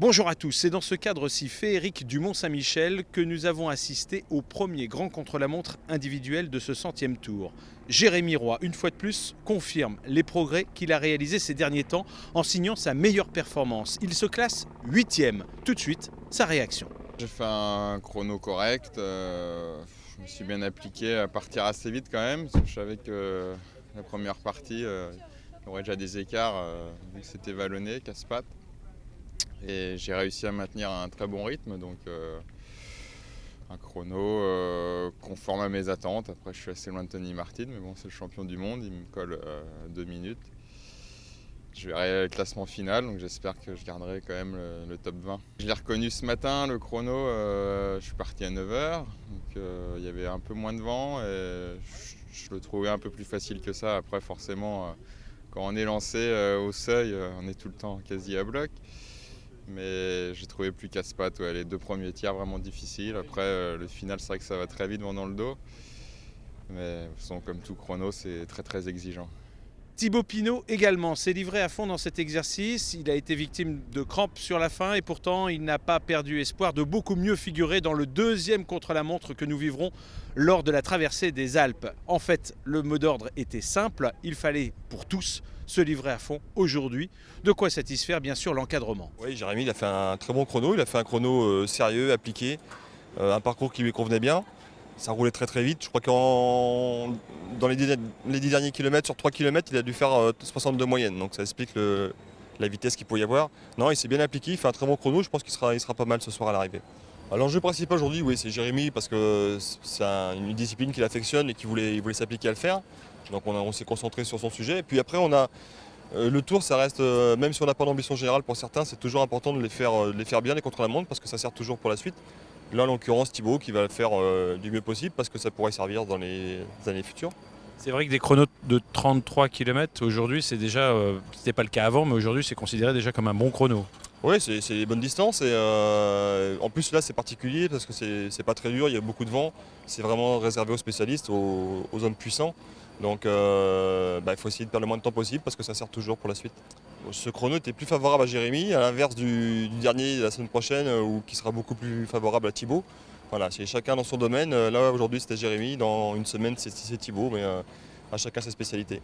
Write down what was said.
Bonjour à tous, c'est dans ce cadre si féerique du Mont-Saint-Michel que nous avons assisté au premier grand contre-la-montre individuel de ce 100e tour. Jérémy Roy, une fois de plus, confirme les progrès qu'il a réalisés ces derniers temps en signant sa meilleure performance. Il se classe 8e. Tout de suite, sa réaction. J'ai fait un chrono correct, je me suis bien appliqué à partir assez vite quand même, parce que je savais que la première partie, il y aurait déjà des écarts, vu que c'était vallonné, casse-pattes. Et j'ai réussi à maintenir un très bon rythme, donc un chrono conforme à mes attentes. Après, je suis assez loin de Tony Martin, mais bon, c'est le champion du monde, il me colle 2 minutes. Je verrai le classement final, donc j'espère que je garderai quand même le top 20. Je l'ai reconnu ce matin, le chrono, je suis parti à 9h, donc il y avait un peu moins de vent et je le trouvais un peu plus facile que ça. Après forcément, quand on est lancé au seuil, on est tout le temps quasi à bloc. Mais j'ai trouvé plus casse-pattes, les 2 premiers tiers vraiment difficiles. Après le final, c'est vrai que ça va très vite vent dans le dos. Mais de toute façon, comme tout chrono, c'est très très exigeant. Thibaut Pinot également s'est livré à fond dans cet exercice. Il a été victime de crampes sur la fin et pourtant il n'a pas perdu espoir de beaucoup mieux figurer dans le deuxième contre-la-montre que nous vivrons lors de la traversée des Alpes. En fait, le mot d'ordre était simple, il fallait pour tous se livrer à fond aujourd'hui. De quoi satisfaire bien sûr l'encadrement. Oui, Jérémy, il a fait un très bon chrono. Il a fait un chrono sérieux, appliqué, un parcours qui lui convenait bien. Ça roulait très très vite. Je crois que dans les 10 derniers kilomètres, sur 3 kilomètres, il a dû faire 62 moyenne. Donc ça explique la vitesse qu'il peut y avoir. Non, il s'est bien appliqué, il fait un très bon chrono. Je pense qu'il sera pas mal ce soir à l'arrivée. Alors, l'enjeu principal aujourd'hui, oui, c'est Jérémy parce que c'est une discipline qu'il affectionne et il voulait s'appliquer à le faire. Donc on s'est concentré sur son sujet. Et puis après, le tour, ça reste, même si on n'a pas d'ambition générale pour certains, c'est toujours important de les faire bien les contre-la-montre parce que ça sert toujours pour la suite. Là, en l'occurrence, Thibaut qui va le faire du mieux possible parce que ça pourrait servir dans les années futures. C'est vrai que des chronos de 33 km aujourd'hui, c'est déjà, c'était pas le cas avant, mais aujourd'hui c'est considéré déjà comme un bon chrono. Oui, c'est des bonnes distances et en plus là c'est particulier parce que c'est pas très dur, il y a beaucoup de vent, c'est vraiment réservé aux spécialistes, aux hommes puissants. Donc il faut essayer de perdre le moins de temps possible parce que ça sert toujours pour la suite. Ce chrono était plus favorable à Jérémy, à l'inverse du dernier de la semaine prochaine ou qui sera beaucoup plus favorable à Thibaut. Voilà, c'est chacun dans son domaine. Là aujourd'hui c'était Jérémy, dans une semaine c'est Thibaut, mais à chacun sa spécialité.